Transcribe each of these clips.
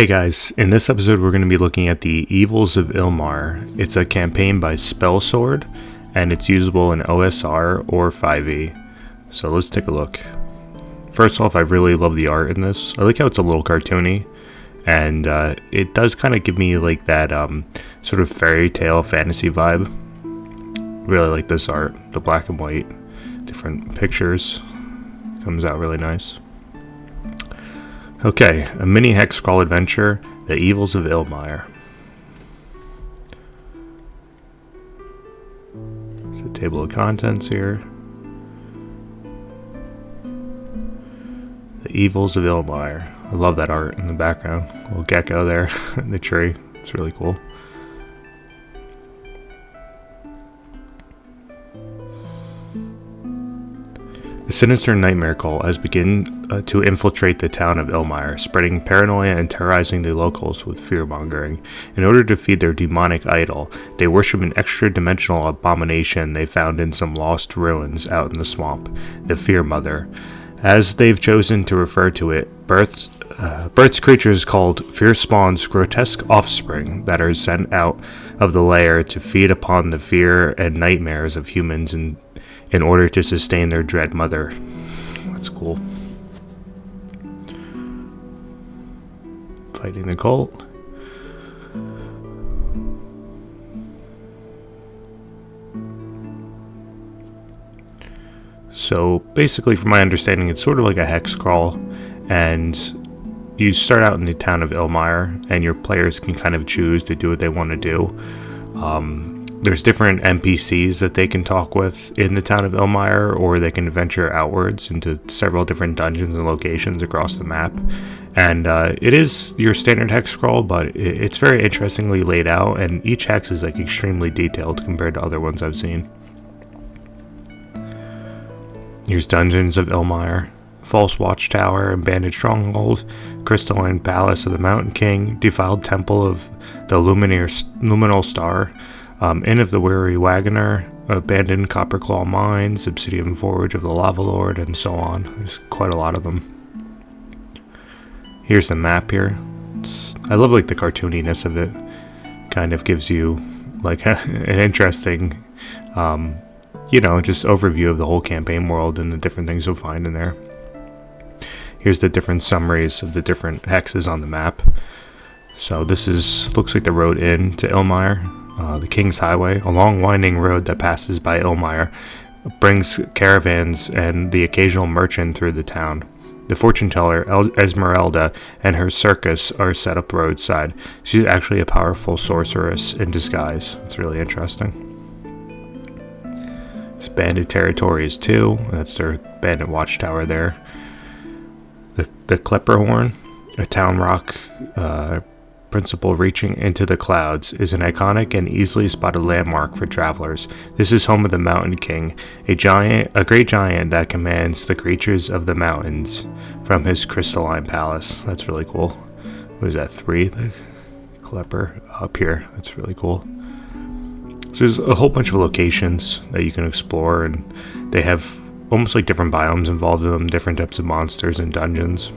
Hey guys, in this episode we're going to be looking at the Evils of Ilmire. It's a campaign by Spellsword, and it's usable in OSR or 5e. So let's take a look. First off, I really love the art in this. I like how it's a little cartoony, and it does kind of give me like that sort of fairy tale fantasy vibe. Really like this art, the black and white, different pictures. Comes out really nice. Okay, a mini hexcrawl adventure, The Evils of Ilmire. There's a table of contents here. The Evils of Ilmire. I love that art in the background. Little gecko there in the tree. It's really cool. A sinister nightmare cult has begun to infiltrate the town of Ilmire, spreading paranoia and terrorizing the locals with fear-mongering. In order to feed their demonic idol, they worship an extra-dimensional abomination they found in some lost ruins out in the swamp, the Fear Mother. As they've chosen to refer to it, births creatures called Fear Spawn's grotesque offspring that are sent out of the lair to feed upon the fear and nightmares of humans in order to sustain their dread mother. That's cool. Fighting the cult. So basically, from my understanding, it's sort of like a hex crawl, and you start out in the town of Ilmire, and your players can kind of choose to do what they want to do. There's different NPCs that they can talk with in the town of Ilmire, or they can venture outwards into several different dungeons and locations across the map. And it is your standard hex scroll, but it's very interestingly laid out, and each hex is like extremely detailed compared to other ones I've seen. Here's Dungeons of Ilmire, False Watchtower, Abandoned Stronghold, Crystalline Palace of the Mountain King, Defiled Temple of the Luminal Star, Inn of the Weary Wagoner, Abandoned Copperclaw Mines, Obsidian Forge of the Lava Lord, and so on. There's quite a lot of them. Here's the map here. I love like the cartooniness of it. Kind of gives you like an interesting, just overview of the whole campaign world and the different things you'll find in there. Here's the different summaries of the different hexes on the map. So this looks like the road in to Ilmire. The King's Highway, a long winding road that passes by Ilmire, brings caravans and the occasional merchant through the town. The fortune teller, Esmeralda, and her circus are set up roadside. She's actually a powerful sorceress in disguise. It's really interesting. It's bandit territories too. That's their bandit watchtower there. The Klepperhorn, a town rock principle reaching into the clouds, is an iconic and easily spotted landmark for travelers. This is home of the Mountain King, a great giant that commands the creatures of the mountains from his crystalline palace. That's really cool. What is that, 3? The Klepper up here. That's really cool. So there's a whole bunch of locations that you can explore, and they have almost like different biomes involved in them, different types of monsters and dungeons.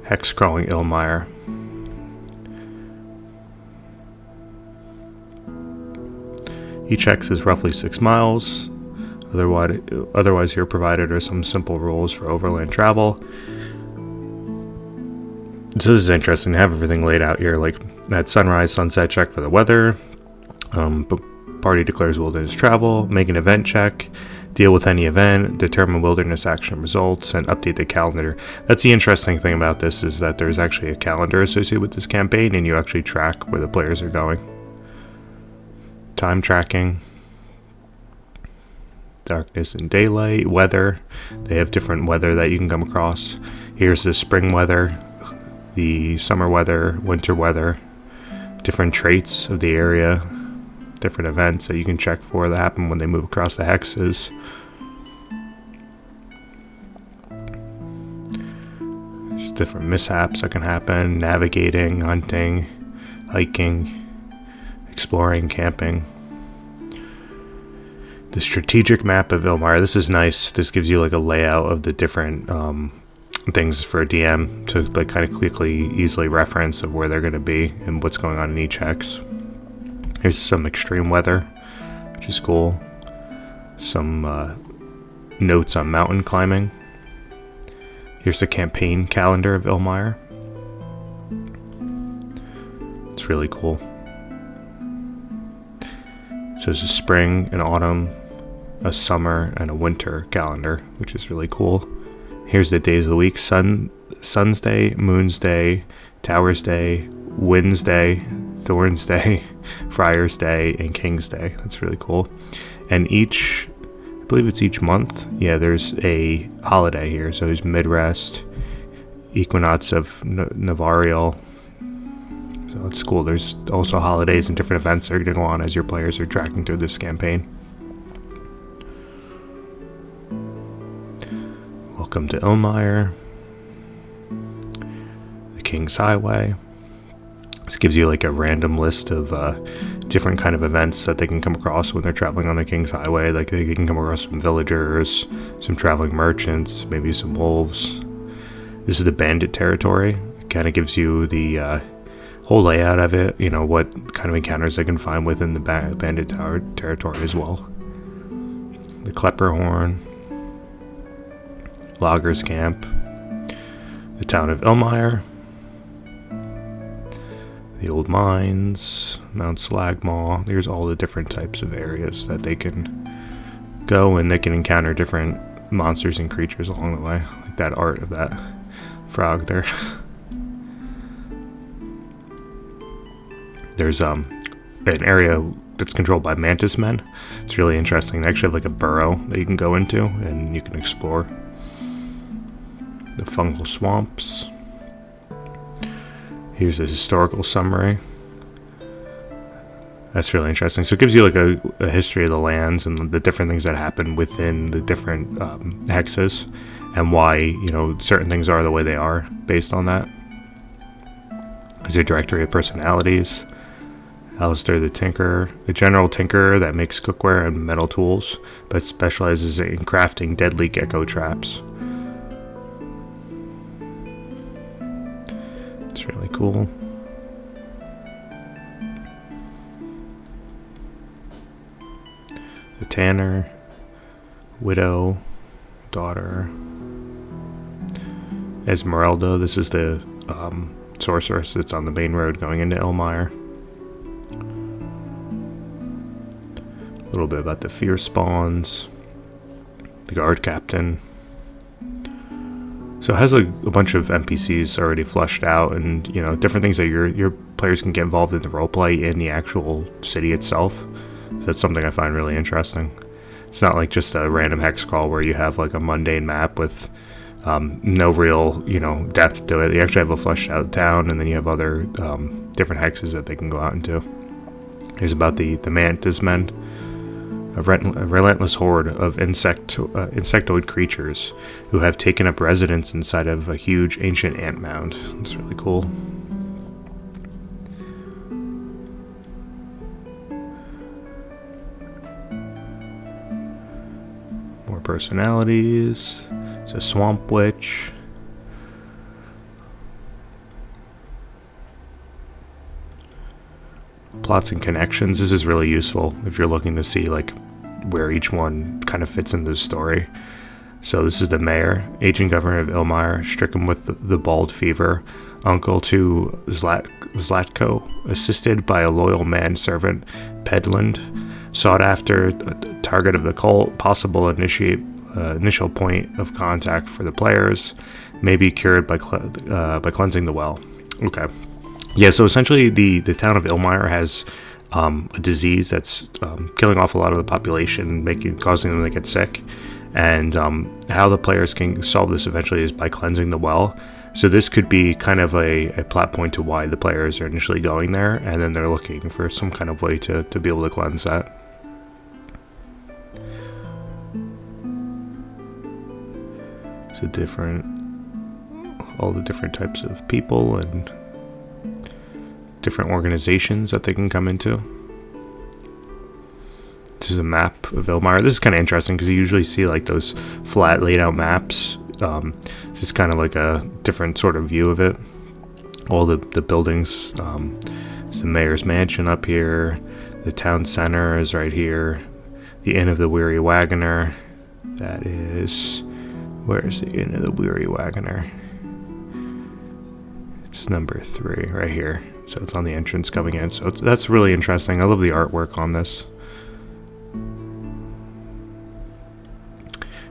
Hex crawling Ilmire. Each hex is roughly 6 miles. Otherwise here provided are some simple rules for overland travel. So this is interesting to have everything laid out here, like at sunrise, sunset check for the weather. Party declares wilderness travel, make an event check, deal with any event, determine wilderness action results, and update the calendar. That's the interesting thing about this, is that there's actually a calendar associated with this campaign, and you actually track where the players are going. Time tracking, darkness and daylight, weather. They have different weather that you can come across. Here's the spring weather, the summer weather, winter weather, different traits of the area, different events that you can check for that happen when they move across the hexes. There's different mishaps that can happen: navigating, hunting, hiking, exploring, camping. The strategic map of Ilmire. This is nice. This gives you like a layout of the different things for a DM to like kind of quickly, easily reference of where they're going to be and what's going on in each hex. Here's some extreme weather, which is cool. Some notes on mountain climbing. Here's the campaign calendar of Ilmire. It's really cool. So there's a spring, an autumn, a summer, and a winter calendar, which is really cool. Here's the days of the week: Sun's Day, Moon's Day, Tower's Day, Wind's Day, Thorn's Day, Friar's Day, and King's Day. That's really cool. And I believe it's each month. Yeah, there's a holiday here. So there's Midrest, Equinox of Navarial. So it's cool. There's also holidays and different events that are going to go on as your players are tracking through this campaign. Welcome to Ilmire, the King's Highway. This gives you like a random list of different kind of events that they can come across when they're traveling on the King's Highway. Like they can come across some villagers, some traveling merchants, maybe some wolves. This is the bandit territory. It kind of gives you the whole layout of it, you know, what kind of encounters they can find within the bandit territory as well. The Klepperhorn, Loggers Camp, the town of Ilmire, the old mines, Mount Slagmaw. There's all the different types of areas that they can go, and they can encounter different monsters and creatures along the way, like that art of that frog there. There's an area that's controlled by mantis men. It's really interesting. They actually have like a burrow that you can go into and you can explore. The fungal swamps. Here's a historical summary. That's really interesting. So it gives you like a history of the lands and the different things that happen within the different hexes, and why, you know, certain things are the way they are based on that. There's a directory of personalities. Alistair the Tinker, a general tinkerer that makes cookware and metal tools, but specializes in crafting deadly gecko traps. It's really cool. The Tanner, Widow, Daughter, Esmeralda. This is the sorceress that's on the main road going into Ilmire. A little bit about the fear spawns, the guard captain. So it has like a bunch of NPCs already fleshed out, and you know, different things that your players can get involved in the roleplay in the actual city itself. So that's something I find really interesting. It's not like just a random hexcrawl where you have like a mundane map with no real, you know, depth to it. You actually have a fleshed out town, and then you have other different hexes that they can go out into. Here's about the mantis men. A relentless horde of insectoid creatures who have taken up residence inside of a huge ancient ant mound. It's really cool. More personalities. It's a swamp witch. Plots and connections. This is really useful if you're looking to see like where each one kind of fits into the story. So this is the mayor, aging governor of Ilmire, stricken with the bald fever, uncle to Zlatko, assisted by a loyal manservant, Pedland, sought after, target of the cult, possible initial point of contact for the players, may be cured by cleansing the well. Okay. Yeah, so essentially the town of Ilmire has a disease that's killing off a lot of the population, causing them to get sick. And how the players can solve this eventually is by cleansing the well. So this could be kind of a plot point to why the players are initially going there, and then they're looking for some kind of way to be able to cleanse that. So all the different types of people and different organizations that they can come into. This is a map of Ilmire. This is kind of interesting because you usually see like those flat laid out maps it's kind of like a different sort of view of it. All the buildings. It's the mayor's mansion up here. The town center is right here. The Inn of the Weary Wagoner. That is... Where's the Inn of the Weary Wagoner? It's number 3 right here. So it's on the entrance coming in. So that's really interesting. I love the artwork on this.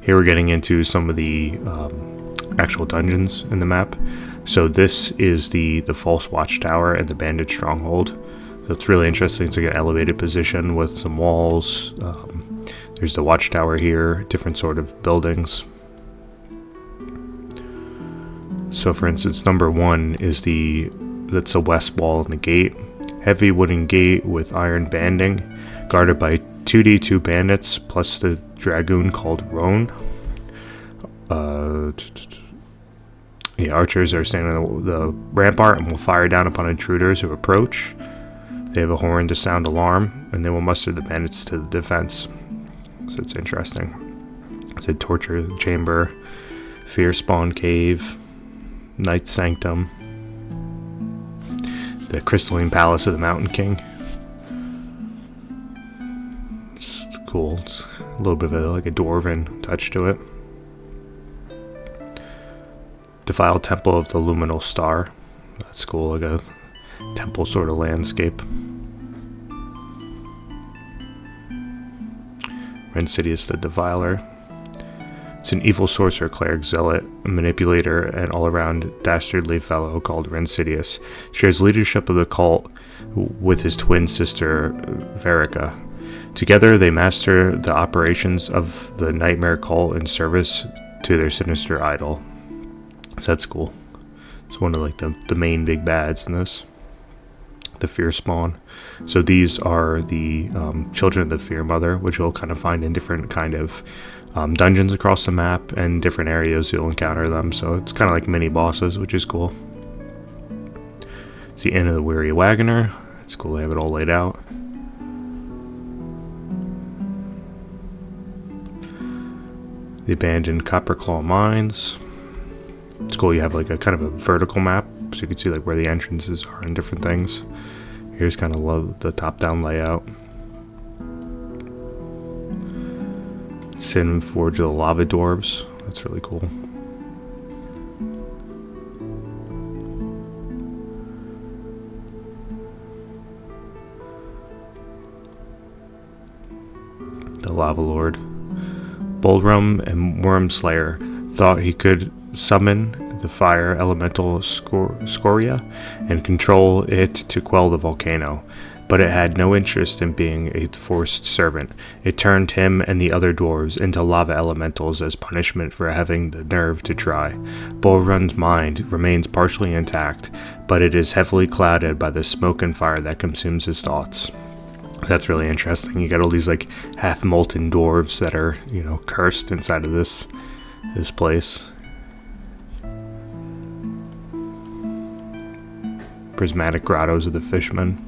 Here we're getting into some of the actual dungeons in the map. So this is the false watchtower and the bandit stronghold. So it's really interesting. It's like an elevated position with some walls. There's the watchtower here, different sort of buildings. So for instance, number 1 is that's the west wall and the gate. Heavy wooden gate with iron banding, guarded by 2d2 bandits plus the dragoon called Roan. Archers are standing on the rampart and will fire down upon intruders who approach. They have a horn to sound alarm, and they will muster the bandits to the defense. So it's interesting. It's a torture chamber, fear spawn cave, Knight's Sanctum, the crystalline palace of the Mountain King. It's cool. It's a little bit of like a dwarven touch to it. Defiled Temple of the Luminal Star. That's cool, like a temple sort of landscape. Insidious the Defiler. It's an evil sorcerer, cleric, zealot, a manipulator, and all-around dastardly fellow called Insidious. Shares leadership of the cult with his twin sister, Verica. Together, they master the operations of the nightmare cult in service to their sinister idol. So that's cool. It's one of like the main big bads in this. The Fear Spawn. So these are the children of the Fear Mother, which you'll kind of find in different kind of dungeons across the map, and different areas you'll encounter them. So it's kind of like mini bosses, which is cool. It's the Inn of the Weary Wagoner. It's cool they have it all laid out. The abandoned Copperclaw Mines. It's cool you have like a kind of a vertical map, so you can see like where the entrances are and different things. Here's kind of the top-down layout. Sin Forge of the Lava Dwarves. That's really cool. The Lava Lord. Bullrum and Worm Slayer thought he could summon the fire elemental Scoria and control it to quell the volcano, but it had no interest in being a forced servant. It turned him and the other dwarves into lava elementals as punishment for having the nerve to try. Bullrun's mind remains partially intact, but it is heavily clouded by the smoke and fire that consumes his thoughts. That's really interesting. You got all these like half-molten dwarves that are, cursed inside of this place. Prismatic Grottos of the Fishmen.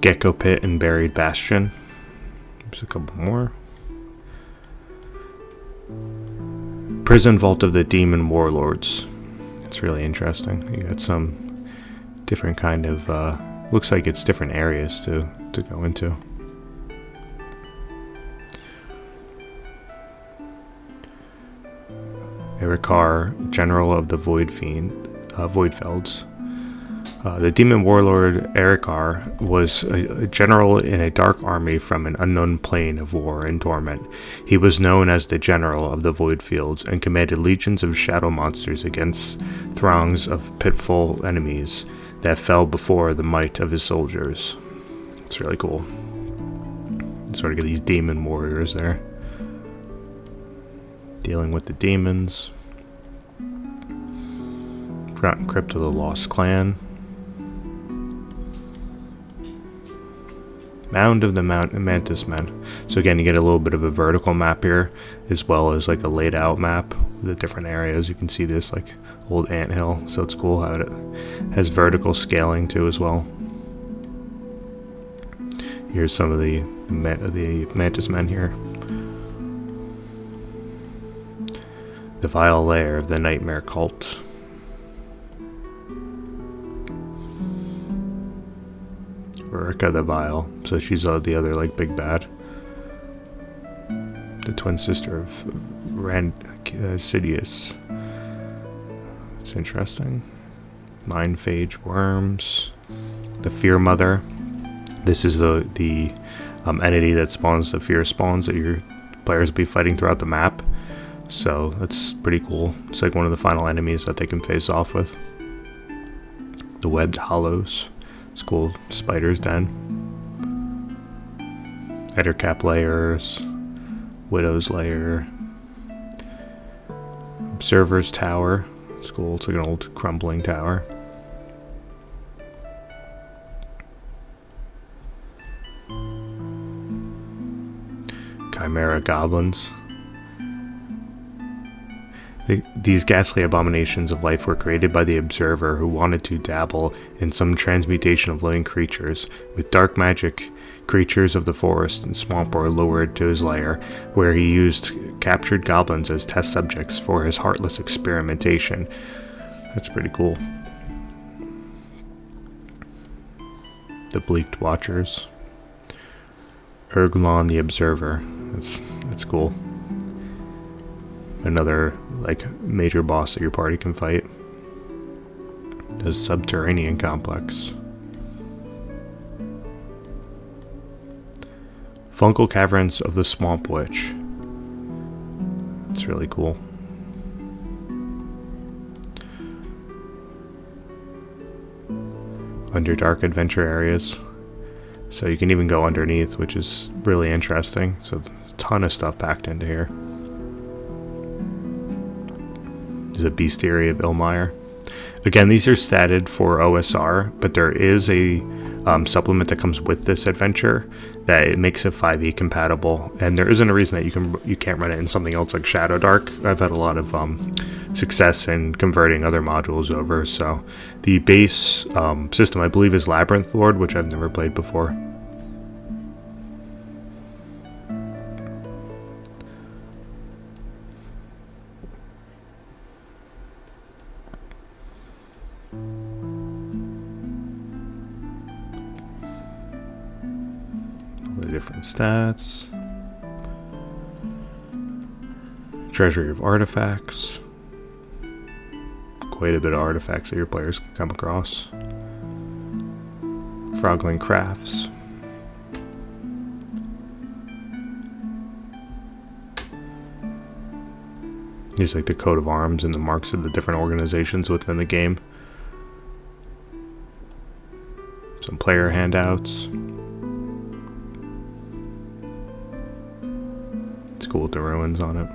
Gecko Pit and Buried Bastion. There's a couple more. Prison Vault of the Demon Warlords. It's really interesting. You got some different kind of, looks like it's different areas to go into. Erikar, General of the Voidfelds. The demon warlord Erikar was a general in a dark army from an unknown plane of war and torment. He was known as the General of the Voidfields and commanded legions of shadow monsters against throngs of pitiful enemies that fell before the might of his soldiers. It's really cool. You sort of get these demon warriors there, dealing with the demons. Forgotten Crypt of the Lost Clan. Mound of the Mantis Men. So again, you get a little bit of a vertical map here, as well as like a laid out map with the different areas. You can see this like old anthill, so it's cool how it has vertical scaling too as well. Here's some of the Mantis men here. The vile lair of the nightmare cult. Rika the Vile, so she's the other like big bad. The twin sister of Sidious. It's interesting. Mind Phage worms. The Fear Mother. This is the entity that spawns the fear spawns that your players will be fighting throughout the map. So that's pretty cool. It's like one of the final enemies that they can face off with. The Webbed Hollows. It's cool. Spider's Den. Ettercap Layers. Widow's Lair. Observer's Tower. It's cool. It's like an old crumbling tower. Chimera Goblins. These ghastly abominations of life were created by the Observer, who wanted to dabble in some transmutation of living creatures. With dark magic, creatures of the forest and swamp were lured to his lair, where he used captured goblins as test subjects for his heartless experimentation. That's pretty cool. The Bleaked Watchers. Erglon the Observer. That's cool. Another like major boss that your party can fight. The Subterranean Complex. Fungal Caverns of the Swamp Witch. It's really cool. Underdark Adventure Areas. So you can even go underneath, which is really interesting. So a ton of stuff packed into here. There's a Bestiary of Ilmire. Again, these are statted for OSR, but there is a supplement that comes with this adventure that it makes it 5e compatible, and there isn't a reason that you can't run it in something else like Shadow Dark. I've had a lot of success in converting other modules over. So the base system, I believe, is Labyrinth Lord, which I've never played before. Different stats. Treasury of Artifacts. Quite a bit of artifacts that your players can come across. Frogling Crafts. Here's like the coat of arms and the marks of the different organizations within the game. Some player handouts. It's cool with the ruins on it.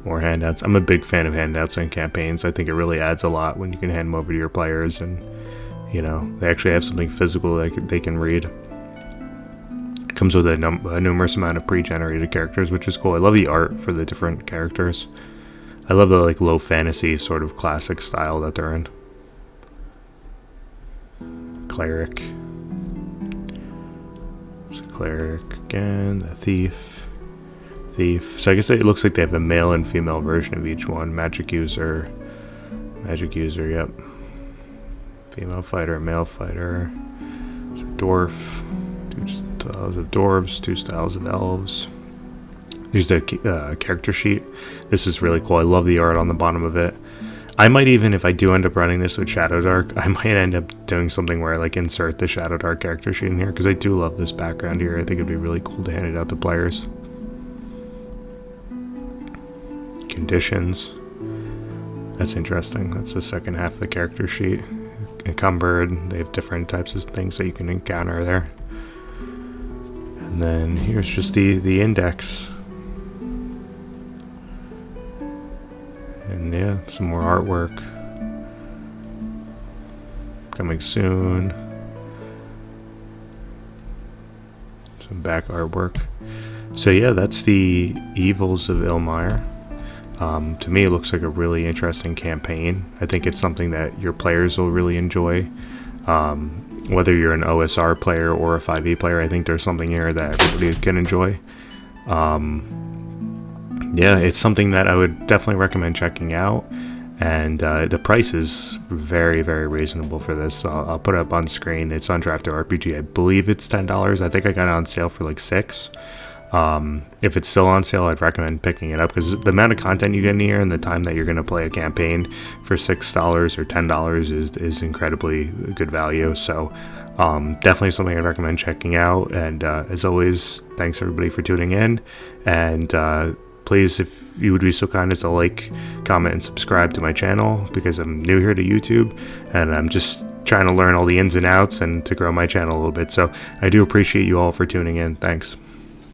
More handouts. I'm a big fan of handouts and campaigns. I think it really adds a lot when you can hand them over to your players and, you know, they actually have something physical that they can read. It comes with a numerous amount of pre-generated characters, which is cool. I love the art for the different characters. I love the like low fantasy sort of classic style that they're in. Cleric. Cleric again, a thief. So I guess it looks like they have a male and female version of each one. Magic user, yep. Female fighter, male fighter. It's a dwarf. 2 styles of dwarves, 2 styles of elves. Here's the character sheet. This is really cool. I love the art on the bottom of it. I might even, if I do end up running this with Shadow Dark, I might end up doing something where I like insert the Shadow Dark character sheet in here, because I do love this background here. I think it'd be really cool to hand it out to players. Conditions. That's interesting. That's the second half of the character sheet. Encumbered. They have different types of things that you can encounter there. And then here's just the index. And yeah, some more artwork coming soon. Some back artwork. So yeah, that's the Evils of Ilmire. To me, it looks like a really interesting campaign. I think it's something that your players will really enjoy. Whether you're an OSR player or a 5e player, I think there's something here that everybody can enjoy. Yeah, it's something that I would definitely recommend checking out. And the price is very, very reasonable for this. I'll put it up on screen. It's on Drafter RPG. I believe it's $10. I think I got it on sale for like $6. If it's still on sale, I'd recommend picking it up, because the amount of content you get in here and the time that you're going to play a campaign for $6 or $10 is incredibly good value. So definitely something I'd recommend checking out. And as always, thanks everybody for tuning in. And please, if you would be so kind as to like, comment, and subscribe to my channel, because I'm new here to YouTube and I'm just trying to learn all the ins and outs and to grow my channel a little bit. So I do appreciate you all for tuning in. Thanks.